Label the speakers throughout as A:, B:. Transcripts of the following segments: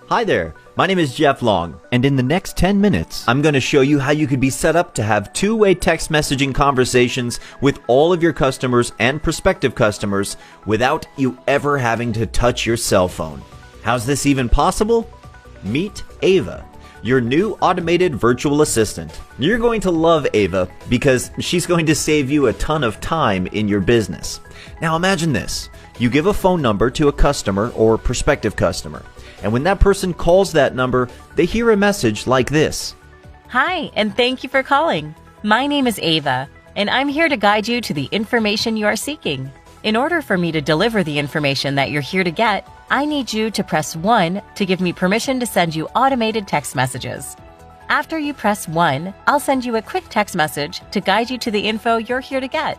A: Hi there, my name is Jeff Long, and in the next 10 minutes, I'm going to show you how you could be set up to have two-way text messaging conversations with all of your customers and prospective customers without you ever having to touch your cell phone. How's this even possible? Meet Ava, your new automated virtual assistant. You're going to love Ava because she's going to save you a ton of time in your business. Now imagine this. You give a phone number to a customer or prospective customer, and when that person calls that number, they hear a message like this.
B: Hi, and thank you for calling. My name is Ava, and I'm here to guide you to the information you are seeking. In order for me to deliver the information that you're here to get, I need you to press 1 to give me permission to send you automated text messages. After you press 1, I'll send you a quick text message to guide you to the info you're here to get.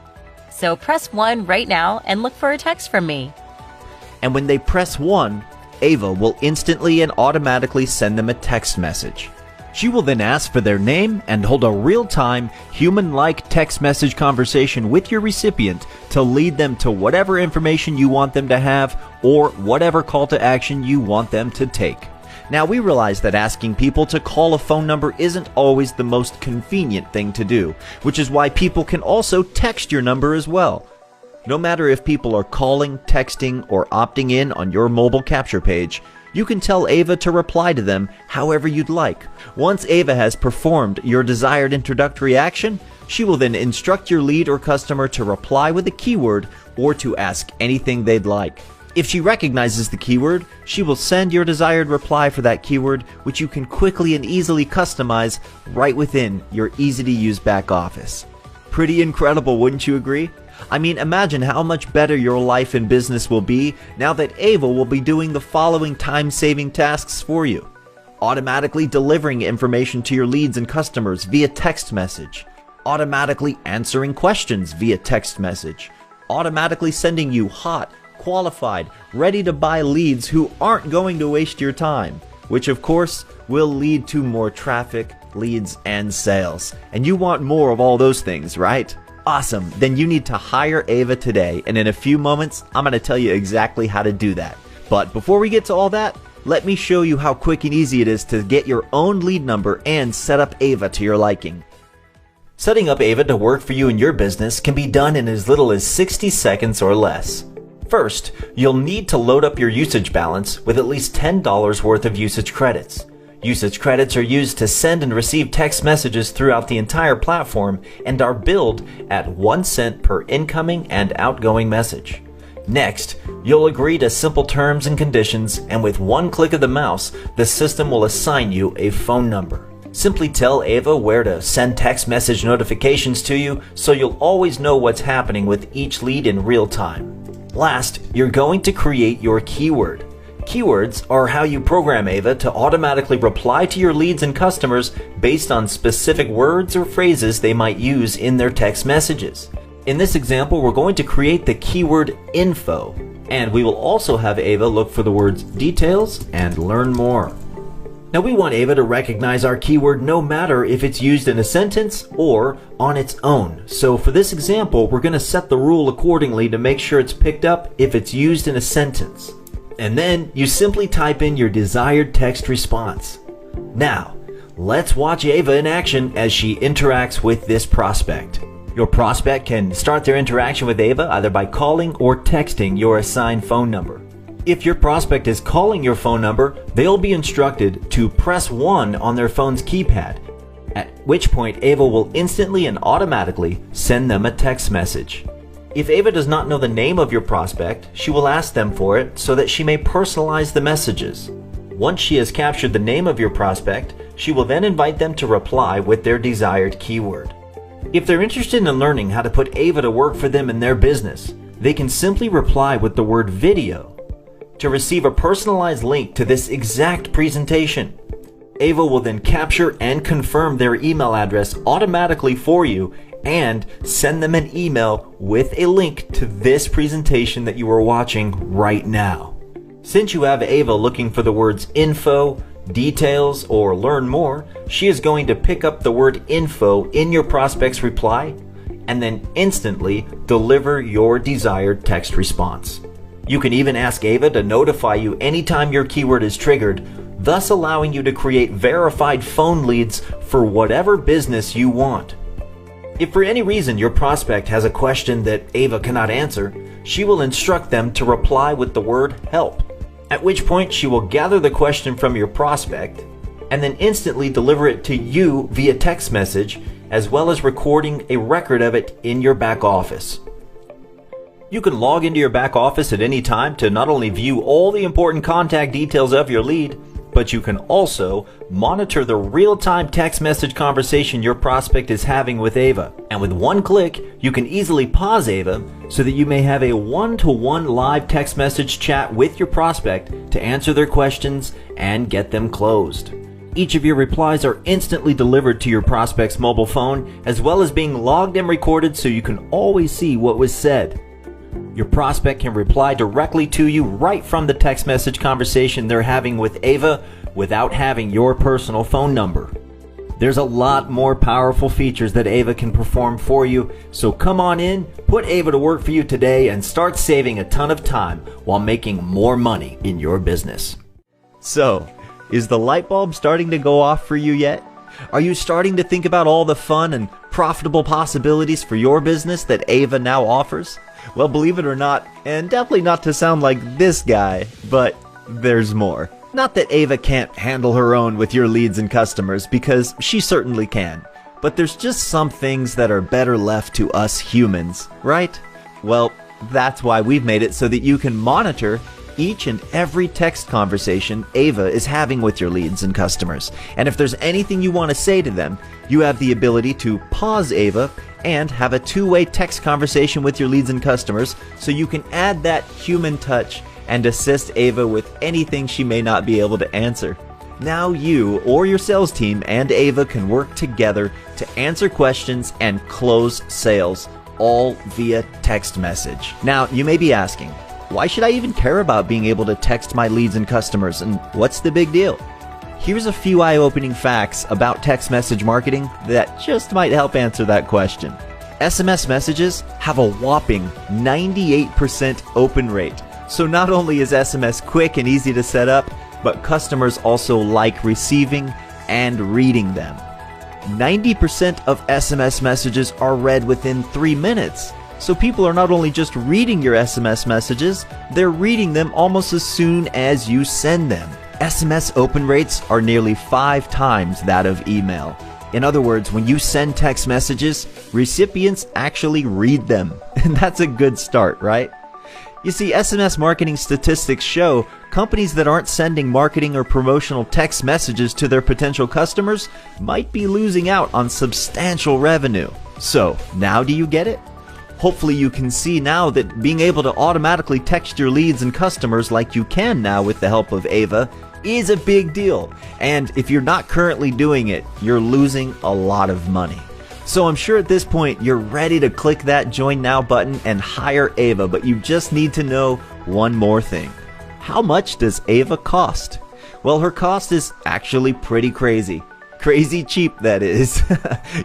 B: So press 1 right now and look for a text from me.
A: And when they press 1, Ava will instantly and automatically send them a text message. She will then ask for their name and hold a real-time, human-like text message conversation with your recipient to lead them to whatever information you want them to have or whatever call to action you want them to take. Now, we realize that asking people to call a phone number isn't always the most convenient thing to do, which is why people can also text your number as well. No matter if people are calling, texting, or opting in on your mobile capture page, you can tell Ava to reply to them however you'd like. Once Ava has performed your desired introductory action, she will then instruct your lead or customer to reply with a keyword or to ask anything they'd like. If she recognizes the keyword, she will send your desired reply for that keyword, which you can quickly and easily customize right within your easy-to-use back office. Pretty incredible, wouldn't you agree? I mean, imagine how much better your life and business will be now that Ava will be doing the following time-saving tasks for you. Automatically delivering information to your leads and customers via text message. Automatically answering questions via text message. Automatically sending you hot, qualified, ready-to-buy leads who aren't going to waste your time, which of course will lead to more traffic, leads, and sales. And you want more of all those things, right? Awesome, then you need to hire Ava today, and in a few moments, I'm going to tell you exactly how to do that. But before we get to all that, let me show you how quick and easy it is to get your own lead number and set up Ava to your liking. Setting up Ava to work for you in your business can be done in as little as 60 seconds or less. First, you'll need to load up your usage balance with at least $10 worth of usage credits. Usage credits are used to send and receive text messages throughout the entire platform and are billed at 1 cent per incoming and outgoing message. Next, you'll agree to simple terms and conditions, and with one click of the mouse, the system will assign you a phone number. Simply tell Ava where to send text message notifications to you so you'll always know what's happening with each lead in real time. Last, you're going to create your keyword. Keywords are how you program Ava to automatically reply to your leads and customers based on specific words or phrases they might use in their text messages. In this example, we're going to create the keyword info, and we will also have Ava look for the words details and learn more. Now we want Ava to recognize our keyword no matter if it's used in a sentence or on its own. So for this example, we're going to set the rule accordingly to make sure it's picked up if it's used in a sentence. And then you simply type in your desired text response. Now, let's watch Ava in action as she interacts with this prospect. Your prospect can start their interaction with Ava either by calling or texting your assigned phone number. If your prospect is calling your phone number, they'll be instructed to press 1 on their phone's keypad, at which point Ava will instantly and automatically send them a text message. If Ava does not know the name of your prospect, she will ask them for it so that she may personalize the messages. Once she has captured the name of your prospect, she will then invite them to reply with their desired keyword. If they're interested in learning how to put Ava to work for them in their business, they can simply reply with the word video to receive a personalized link to this exact presentation. Ava will then capture and confirm their email address automatically for you and send them an email with a link to this presentation that you are watching right now. Since you have Ava looking for the words info, details, or learn more, she is going to pick up the word info in your prospect's reply and then instantly deliver your desired text response. You can even ask Ava to notify you anytime your keyword is triggered thus allowing you to create verified phone leads for whatever business you want. If for any reason your prospect has a question that Ava cannot answer, she will instruct them to reply with the word help, at which point she will gather the question from your prospect and then instantly deliver it to you via text message, as well as recording a record of it in your back office. You can log into your back office at any time to not only view all the important contact details of your lead, but you can also monitor the real-time text message conversation your prospect is having with Ava. And with one click, you can easily pause Ava so that you may have a one-to-one live text message chat with your prospect to answer their questions and get them closed. Each of your replies are instantly delivered to your prospect's mobile phone, as well as being logged and recorded so you can always see what was said. Your prospect can reply directly to you right from the text message conversation they're having with Ava without having your personal phone number. There's a lot more powerful features that Ava can perform for you, so come on in, put Ava to work for you today, and start saving a ton of time while making more money in your business. So, is the light bulb starting to go off for you yet? Are you starting to think about all the fun and profitable possibilities for your business that Ava now offers? Well, believe it or not, and definitely not to sound like this guy, but there's more. Not that Ava can't handle her own with your leads and customers, because she certainly can. But there's just some things that are better left to us humans, right? Well, that's why we've made it so that you can monitor each and every text conversation Ava is having with your leads and customers. And if there's anything you want to say to them, you have the ability to pause Ava and have a two-way text conversation with your leads and customers so you can add that human touch and assist Ava with anything she may not be able to answer. Now you or your sales team and Ava can work together to answer questions and close sales, all via text message. Now, you may be asking, why should I even care about being able to text my leads and customers, and what's the big deal? Here's a few eye-opening facts about text message marketing that just might help answer that question. SMS messages have a whopping 98% open rate. So not only is SMS quick and easy to set up, but customers also like receiving and reading them. 90% of SMS messages are read within 3 minutes. So people are not only just reading your SMS messages, they're reading them almost as soon as you send them. SMS open rates are nearly 5 times that of email. In other words, when you send text messages, recipients actually read them. And that's a good start, right? You see, SMS marketing statistics show companies that aren't sending marketing or promotional text messages to their potential customers might be losing out on substantial revenue. So, now do you get it? Hopefully you can see now that being able to automatically text your leads and customers like you can now with the help of Ava is a big deal. And if you're not currently doing it, you're losing a lot of money. So I'm sure at this point you're ready to click that Join Now button and hire Ava, but you just need to know one more thing. How much does Ava cost? Well, her cost is actually pretty crazy. Crazy cheap, that is.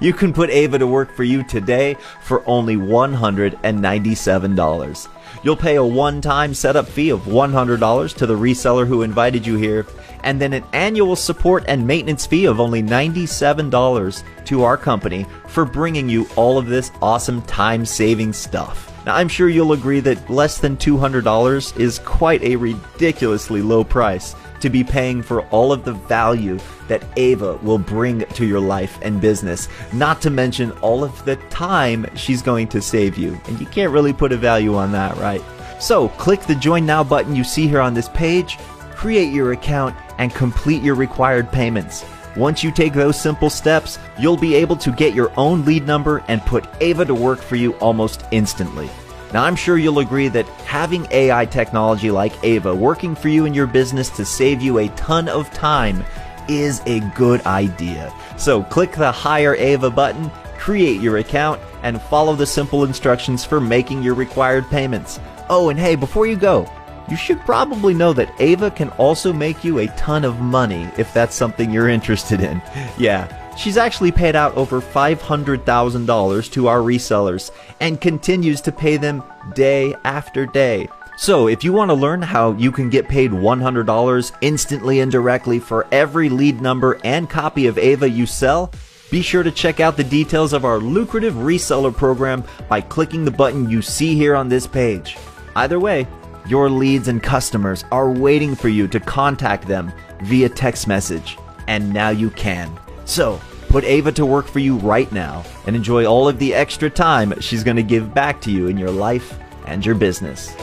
A: You can put Ava to work for you today for only $197. You'll pay a one-time setup fee of $100 to the reseller who invited you here, and then an annual support and maintenance fee of only $97 to our company for bringing you all of this awesome time-saving stuff. Now, I'm sure you'll agree that less than $200 is quite a ridiculously low price to be paying for all of the value that Ava will bring to your life and business, not to mention all of the time she's going to save you. And you can't really put a value on that, right? So click the Join Now button you see here on this page, create your account, and complete your required payments. Once you take those simple steps, you'll be able to get your own lead number and put Ava to work for you almost instantly. Now, I'm sure you'll agree that having AI technology like Ava working for you in your business to save you a ton of time is a good idea. So click the Hire Ava button, create your account, and follow the simple instructions for making your required payments. Oh, and hey, before you go, you should probably know that Ava can also make you a ton of money if that's something you're interested in. Yeah. She's actually paid out over $500,000 to our resellers and continues to pay them day after day. So if you want to learn how you can get paid $100 instantly and directly for every lead number and copy of Ava you sell, be sure to check out the details of our lucrative reseller program by clicking the button you see here on this page. Either way, your leads and customers are waiting for you to contact them via text message, and now you can. So put Ava to work for you right now and enjoy all of the extra time she's going to give back to you in your life and your business.